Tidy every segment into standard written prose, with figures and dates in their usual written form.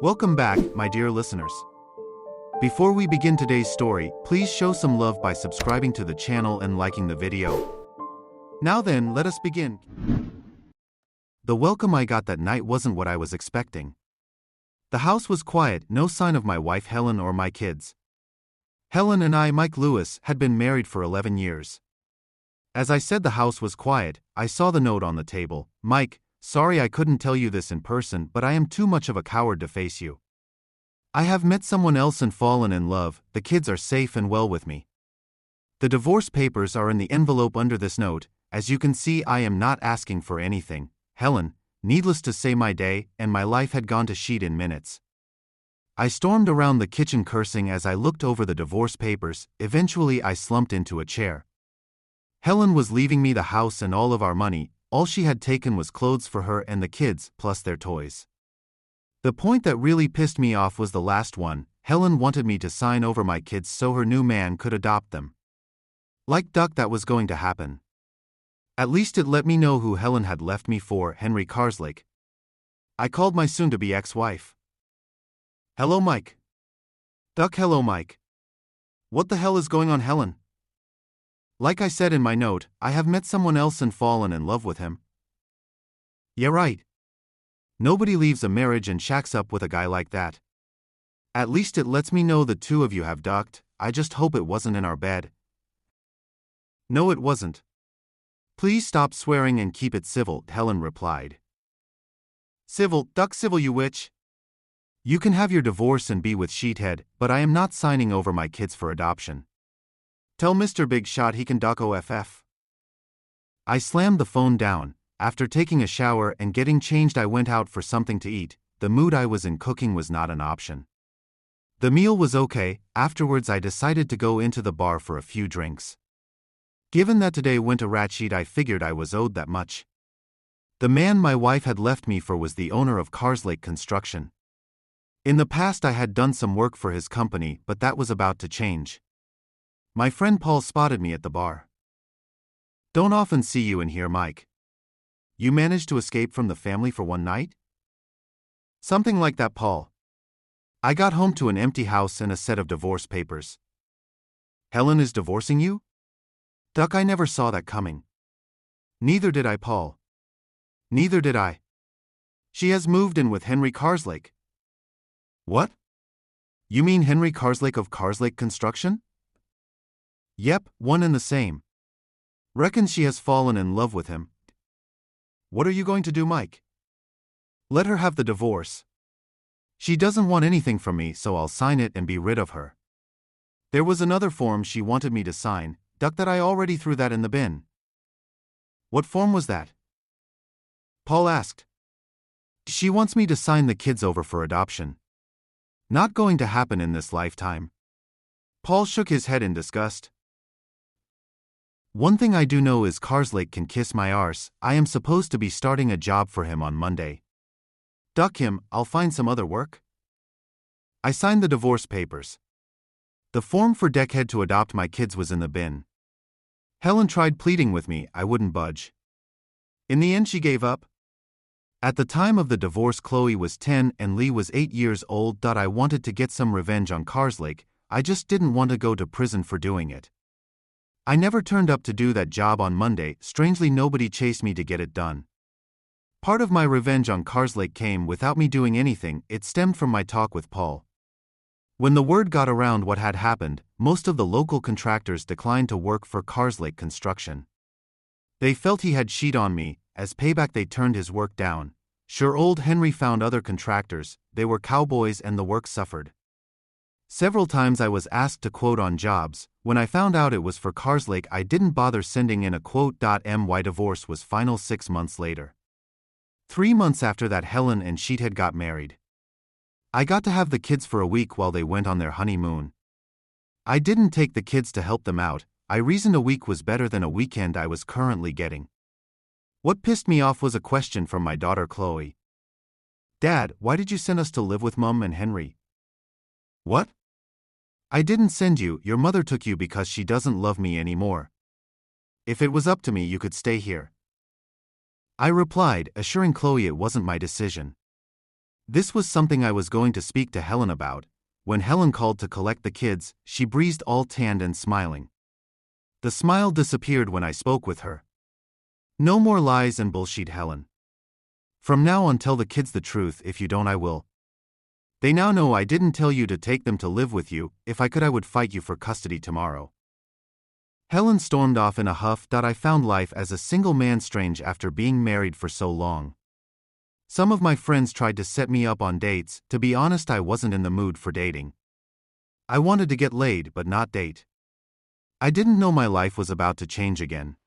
Welcome back, my dear listeners. Before we begin today's story, please show some love by subscribing to the channel and liking the video. Now then, let us begin. The welcome I got that night wasn't what I was expecting. The house was quiet, no sign of my wife Helen or my kids. Helen and I, Mike Lewis, had been married for 11 years. As I said the house was quiet, I saw the note on the table. Mike, sorry I couldn't tell you this in person, but I am too much of a coward to face you. I have met someone else and fallen in love. The kids are safe and well with me. The divorce papers are in the envelope under this note. As you can see, I am not asking for anything. Helen, needless to say, my day and my life had gone to shit in minutes. I stormed around the kitchen cursing as I looked over the divorce papers. Eventually I slumped into a chair. Helen was leaving me the house and all of our money. All she had taken was clothes for her and the kids, plus their toys. The point that really pissed me off was the last one. Helen wanted me to sign over my kids so her new man could adopt them. Like duck, that was going to happen. At least it let me know who Helen had left me for, Henry Carslake. I called my soon-to-be ex-wife. Hello, Mike. Duck, hello, Mike. What the hell is going on, Helen? Like I said in my note, I have met someone else and fallen in love with him. Yeah, right. Nobody leaves a marriage and shacks up with a guy like that. At least it lets me know the two of you have ducked. I just hope it wasn't in our bed. No, it wasn't. Please stop swearing and keep it civil, Helen replied. Civil, duck civil, you witch. You can have your divorce and be with Sheethead, but I am not signing over my kids for adoption. Tell Mr. Big Shot he can duck OFF. I slammed the phone down. After taking a shower and getting changed, I went out for something to eat. The mood I was in, cooking was not an option. The meal was okay. Afterwards I decided to go into the bar for a few drinks. Given that today went a rat sheet, I figured I was owed that much. The man my wife had left me for was the owner of Carslake Construction. In the past I had done some work for his company, but that was about to change. My friend Paul spotted me at the bar. Don't often see you in here, Mike. You managed to escape from the family for one night? Something like that, Paul. I got home to an empty house and a set of divorce papers. Helen is divorcing you? Duck, I never saw that coming. Neither did I, Paul. Neither did I. She has moved in with Henry Carslake. What? You mean Henry Carslake of Carslake Construction? Yep, one and the same. Reckons she has fallen in love with him. What are you going to do, Mike? Let her have the divorce. She doesn't want anything from me, so I'll sign it and be rid of her. There was another form she wanted me to sign, duck, that I already threw that in the bin. What form was that? Paul asked. She wants me to sign the kids over for adoption. Not going to happen in this lifetime. Paul shook his head in disgust. One thing I do know is Carslake can kiss my arse. I am supposed to be starting a job for him on Monday. Duck him, I'll find some other work. I signed the divorce papers. The form for Deckhead to adopt my kids was in the bin. Helen tried pleading with me, I wouldn't budge. In the end she gave up. At the time of the divorce, Chloe was 10 and Lee was 8 years old. I wanted to get some revenge on Carslake. I just didn't want to go to prison for doing it. I never turned up to do that job on Monday. Strangely, nobody chased me to get it done. Part of my revenge on Carslake came without me doing anything. It stemmed from my talk with Paul. When the word got around what had happened, most of the local contractors declined to work for Carslake Construction. They felt he had cheated on me. As payback, they turned his work down. Sure, old Henry found other contractors. They were cowboys and the work suffered. Several times I was asked to quote on jobs. When I found out it was for Carslake, I didn't bother sending in a quote. My divorce was final 6 months later. 3 months after that, Helen and Sheethead got married. I got to have the kids for a week while they went on their honeymoon. I didn't take the kids to help them out. I reasoned a week was better than a weekend I was currently getting. What pissed me off was a question from my daughter Chloe. Dad, why did you send us to live with Mum and Henry? What? I didn't send you. Your mother took you because she doesn't love me anymore. If it was up to me, you could stay here. I replied, assuring Chloe it wasn't my decision. This was something I was going to speak to Helen about. When Helen called to collect the kids, she breezed all tanned and smiling. The smile disappeared when I spoke with her. No more lies and bullshit, Helen. From now on, tell the kids the truth. If you don't, I will. They now know I didn't tell you to take them to live with you. If I could, I would fight you for custody tomorrow. Helen stormed off in a huff. I found life as a single man strange after being married for so long. Some of my friends tried to set me up on dates. To be honest, I wasn't in the mood for dating. I wanted to get laid but not date. I didn't know my life was about to change again.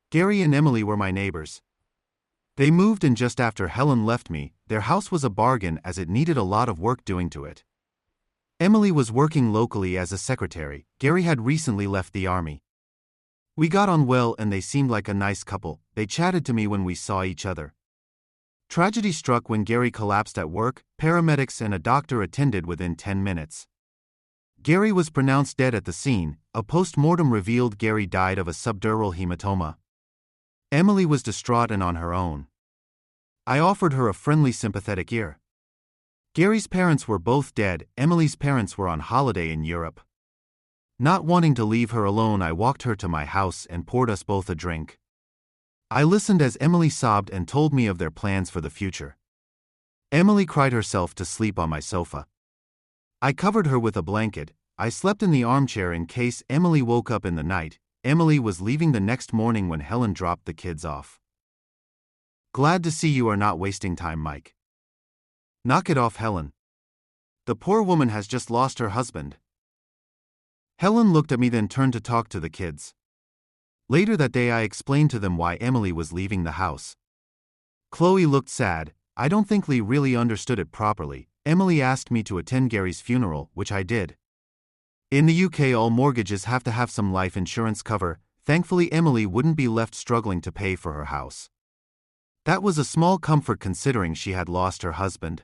Gary and Emily were my neighbors. They moved in just after Helen left me. Their house was a bargain as it needed a lot of work doing to it. Emily was working locally as a secretary. Gary had recently left the army. We got on well and they seemed like a nice couple. They chatted to me when we saw each other. Tragedy struck when Gary collapsed at work. Paramedics and a doctor attended within 10 minutes. Gary was pronounced dead at the scene. A post-mortem revealed Gary died of a subdural hematoma. Emily was distraught and on her own. I offered her a friendly, sympathetic ear. Gary's parents were both dead. Emily's parents were on holiday in Europe. Not wanting to leave her alone, I walked her to my house and poured us both a drink. I listened as Emily sobbed and told me of their plans for the future. Emily cried herself to sleep on my sofa. I covered her with a blanket. I slept in the armchair in case Emily woke up in the night. Emily was leaving the next morning when Helen dropped the kids off. Glad to see you are not wasting time, Mike. Knock it off, Helen. The poor woman has just lost her husband. Helen looked at me, then turned to talk to the kids. Later that day, I explained to them why Emily was leaving the house. Chloe looked sad. I don't think Lee really understood it properly. Emily asked me to attend Gary's funeral, which I did. In the UK, all mortgages have to have some life insurance cover. Thankfully, Emily wouldn't be left struggling to pay for her house. That was a small comfort considering she had lost her husband.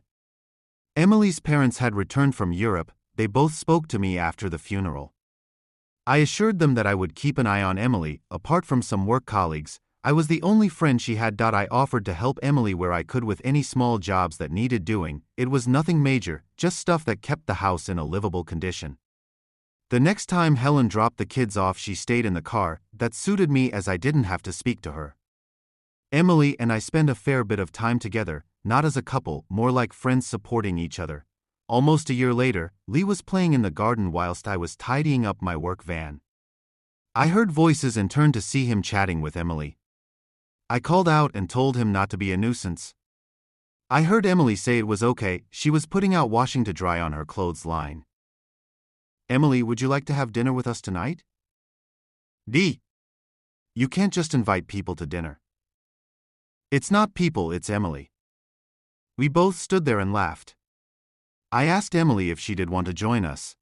Emily's parents had returned from Europe. They both spoke to me after the funeral. I assured them that I would keep an eye on Emily. Apart from some work colleagues, I was the only friend she had. I offered to help Emily where I could with any small jobs that needed doing. It was nothing major, just stuff that kept the house in a livable condition. The next time Helen dropped the kids off, she stayed in the car. That suited me as I didn't have to speak to her. Emily and I spent a fair bit of time together, not as a couple, more like friends supporting each other. Almost a year later, Lee was playing in the garden whilst I was tidying up my work van. I heard voices and turned to see him chatting with Emily. I called out and told him not to be a nuisance. I heard Emily say it was okay. She was putting out washing to dry on her clothes line. Emily, would you like to have dinner with us tonight? D. You can't just invite people to dinner. It's not people, it's Emily. We both stood there and laughed. I asked Emily if she did want to join us.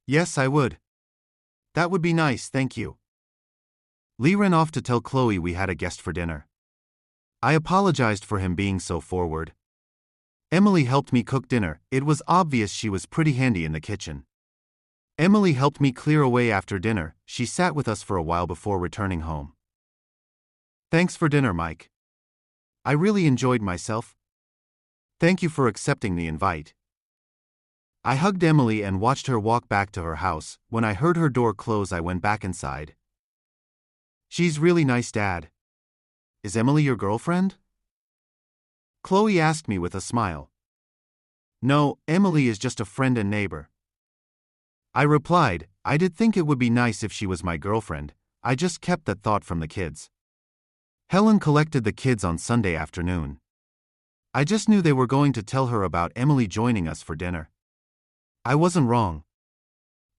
Yes, I would. That would be nice, thank you. Lee ran off to tell Chloe we had a guest for dinner. I apologized for him being so forward. Emily helped me cook dinner. It was obvious she was pretty handy in the kitchen. Emily helped me clear away after dinner. She sat with us for a while before returning home. Thanks for dinner, Mike. I really enjoyed myself. Thank you for accepting the invite. I hugged Emily and watched her walk back to her house. When I heard her door close, I went back inside. She's really nice, Dad. Is Emily your girlfriend? Chloe asked me with a smile. No, Emily is just a friend and neighbor. I replied, I did think it would be nice if she was my girlfriend. I just kept that thought from the kids. Helen collected the kids on Sunday afternoon. I just knew they were going to tell her about Emily joining us for dinner. I wasn't wrong.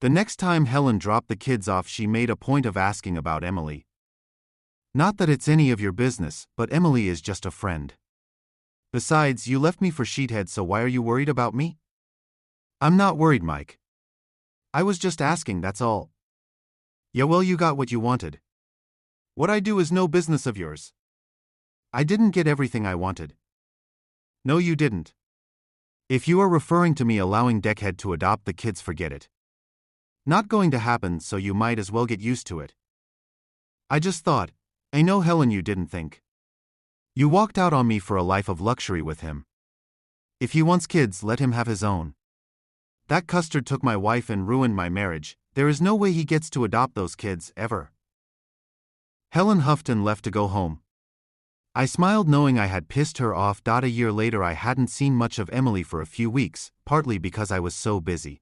The next time Helen dropped the kids off, she made a point of asking about Emily. Not that it's any of your business, but Emily is just a friend. Besides, you left me for Sheethead, so why are you worried about me? I'm not worried, Mike. I was just asking, that's all. Yeah, well, you got what you wanted. What I do is no business of yours. I didn't get everything I wanted. No, you didn't. If you are referring to me allowing Deckhead to adopt the kids, forget it. Not going to happen, so you might as well get used to it. I just thought, I know, Helen, you didn't think. You walked out on me for a life of luxury with him. If he wants kids, let him have his own. That custard took my wife and ruined my marriage. There is no way he gets to adopt those kids, ever. Helen huffed and left to go home. I smiled knowing I had pissed her off. A year later I hadn't seen much of Emily for a few weeks, partly because I was so busy.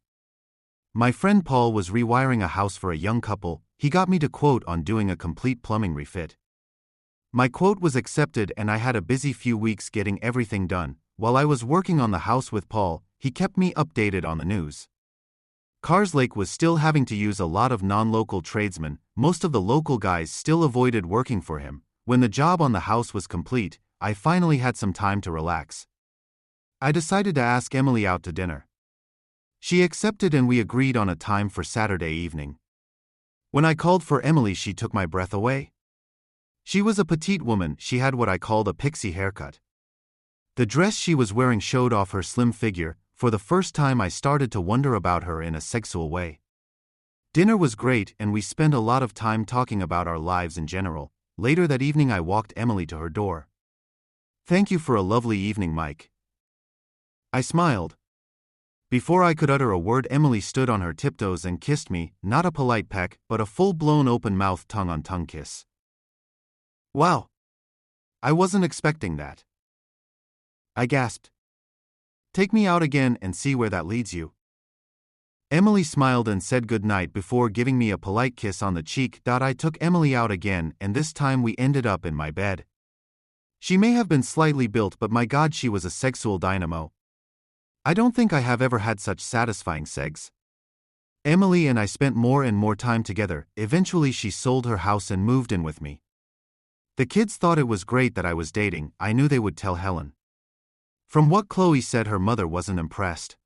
My friend Paul was rewiring a house for a young couple. He got me to quote on doing a complete plumbing refit. My quote was accepted and I had a busy few weeks getting everything done. While I was working on the house with Paul, he kept me updated on the news. Carslake was still having to use a lot of non-local tradesmen. Most of the local guys still avoided working for him. When the job on the house was complete, I finally had some time to relax. I decided to ask Emily out to dinner. She accepted and we agreed on a time for Saturday evening. When I called for Emily, she took my breath away. She was a petite woman. She had what I called a pixie haircut. The dress she was wearing showed off her slim figure. For the first time I started to wonder about her in a sexual way. Dinner was great and we spent a lot of time talking about our lives in general. Later that evening I walked Emily to her door. "Thank you for a lovely evening, Mike." I smiled. Before I could utter a word, Emily stood on her tiptoes and kissed me, not a polite peck, but a full-blown open-mouth tongue-on-tongue kiss. Wow! I wasn't expecting that. I gasped. "Take me out again and see where that leads you." Emily smiled and said good night before giving me a polite kiss on the cheek. I took Emily out again and this time we ended up in my bed. She may have been slightly built, but my God, she was a sexual dynamo. I don't think I have ever had such satisfying sex. Emily and I spent more and more time together. Eventually she sold her house and moved in with me. The kids thought it was great that I was dating. I knew they would tell Helen. From what Chloe said, her mother wasn't impressed.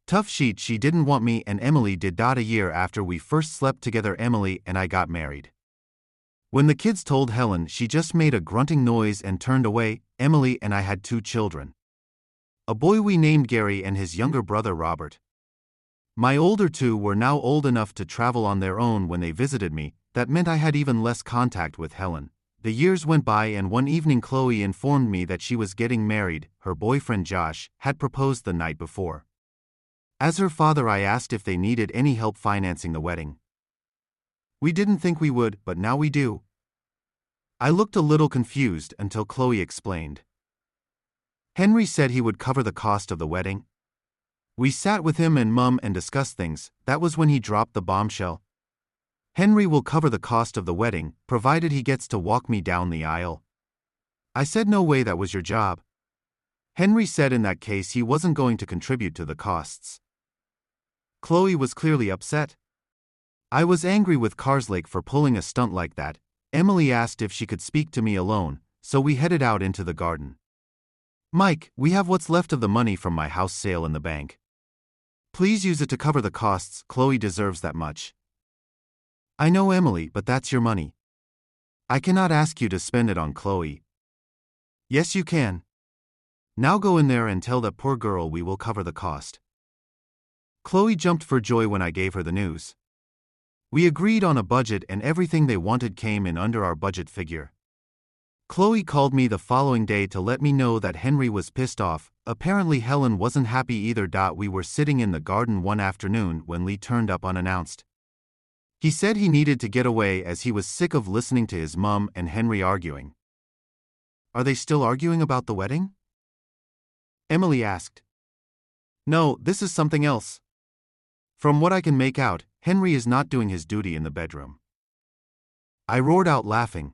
Tough sheet, she didn't want me and Emily did. A year after we first slept together, Emily and I got married. When the kids told Helen, she just made a grunting noise and turned away. Emily and I had 2 children. A boy we named Gary and his younger brother Robert. My older 2 were now old enough to travel on their own when they visited me. That meant I had even less contact with Helen. The years went by and one evening Chloe informed me that she was getting married. Her boyfriend Josh had proposed the night before. As her father, I asked if they needed any help financing the wedding. We didn't think we would, but now we do. I looked a little confused until Chloe explained. Henry said he would cover the cost of the wedding. We sat with him and Mum and discussed things. That was when he dropped the bombshell. Henry will cover the cost of the wedding, provided he gets to walk me down the aisle. I said no way, that was your job. Henry said in that case he wasn't going to contribute to the costs. Chloe was clearly upset. I was angry with Carslake for pulling a stunt like that. Emily asked if she could speak to me alone, so we headed out into the garden. "Mike, we have what's left of the money from my house sale in the bank. Please use it to cover the costs. Chloe deserves that much." "I know, Emily, but that's your money. I cannot ask you to spend it on Chloe." "Yes, you can. Now go in there and tell that poor girl we will cover the cost." Chloe jumped for joy when I gave her the news. We agreed on a budget and everything they wanted came in under our budget figure. Chloe called me the following day to let me know that Henry was pissed off. Apparently Helen wasn't happy either. We were sitting in the garden one afternoon when Lee turned up unannounced. He said he needed to get away as he was sick of listening to his mom and Henry arguing. "Are they still arguing about the wedding?" Emily asked. "No, this is something else. From what I can make out, Henry is not doing his duty in the bedroom." I roared out laughing.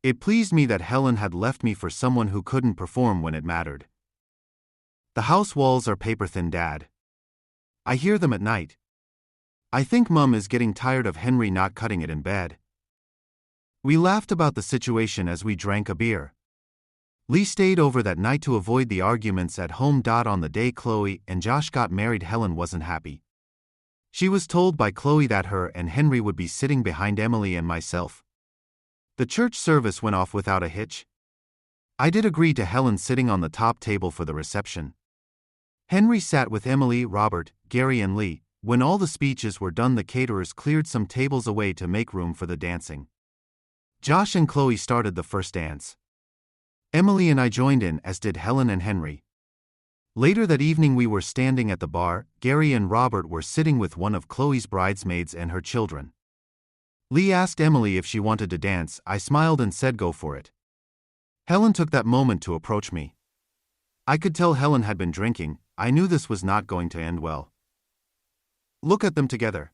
It pleased me that Helen had left me for someone who couldn't perform when it mattered. "The house walls are paper-thin, Dad. I hear them at night. I think Mum is getting tired of Henry not cutting it in bed." We laughed about the situation as we drank a beer. Lee stayed over that night to avoid the arguments at home. On the day Chloe and Josh got married, Helen wasn't happy. She was told by Chloe that her and Henry would be sitting behind Emily and myself. The church service went off without a hitch. I did agree to Helen sitting on the top table for the reception. Henry sat with Emily, Robert, Gary and Lee. When all the speeches were done, the caterers cleared some tables away to make room for the dancing. Josh and Chloe started the first dance. Emily and I joined in, as did Helen and Henry. Later that evening we were standing at the bar. Gary and Robert were sitting with one of Chloe's bridesmaids and her children. Lee asked Emily if she wanted to dance. I smiled and said go for it. Helen took that moment to approach me. I could tell Helen had been drinking. I knew this was not going to end well. Look at them together.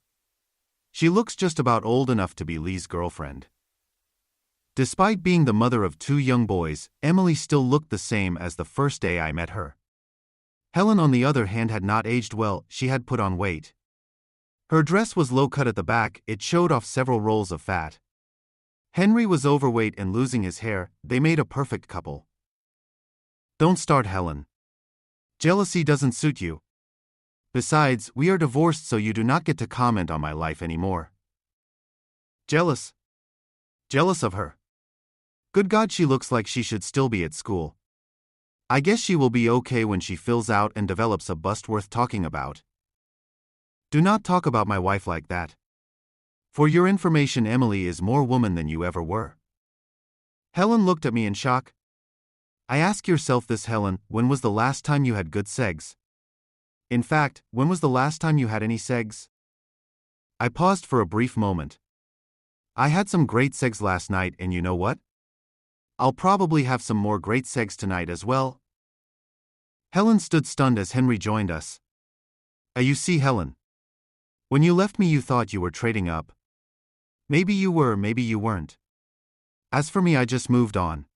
She looks just about old enough to be Lee's girlfriend. Despite being the mother of 2 young boys, Emily still looked the same as the first day I met her. Helen, on the other hand, had not aged well. She had put on weight. Her dress was low-cut at the back. It showed off several rolls of fat. Henry was overweight and losing his hair. They made a perfect couple. Don't start, Helen. Jealousy doesn't suit you. Besides, we are divorced, so you do not get to comment on my life anymore. Jealous? Jealous of her? Good God, she looks like she should still be at school. I guess she will be okay when she fills out and develops a bust worth talking about. Do not talk about my wife like that. For your information, Emily is more woman than you ever were. Helen looked at me in shock. I ask yourself this, Helen, when was the last time you had good sex? In fact, when was the last time you had any sex? I paused for a brief moment. I had some great sex last night, and you know what? I'll probably have some more great sex tonight as well. Helen stood stunned as Henry joined us. You see, Helen. When you left me, you thought you were trading up. Maybe you were, maybe you weren't. As for me, I just moved on.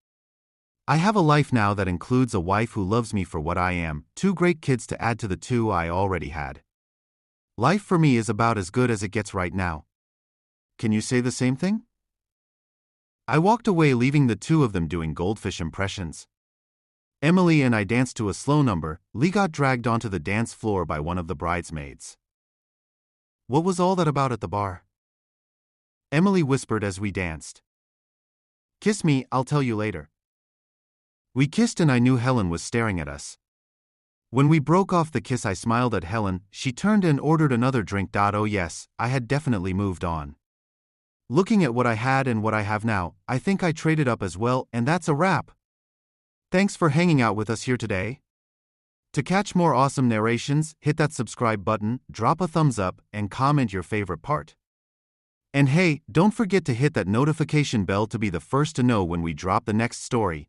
I have a life now that includes a wife who loves me for what I am, 2 great kids to add to the 2 I already had. Life for me is about as good as it gets right now. Can you say the same thing? I walked away, leaving the 2 of them doing goldfish impressions. Emily and I danced to a slow number. Lee got dragged onto the dance floor by one of the bridesmaids. What was all that about at the bar? Emily whispered as we danced. Kiss me, I'll tell you later. We kissed and I knew Helen was staring at us. When we broke off the kiss, I smiled at Helen. She turned and ordered another drink. Oh yes, I had definitely moved on. Looking at what I had and what I have now, I think I traded up as well, and that's a wrap. Thanks for hanging out with us here today. To catch more awesome narrations, hit that subscribe button, drop a thumbs up, and comment your favorite part. And hey, don't forget to hit that notification bell to be the first to know when we drop the next story.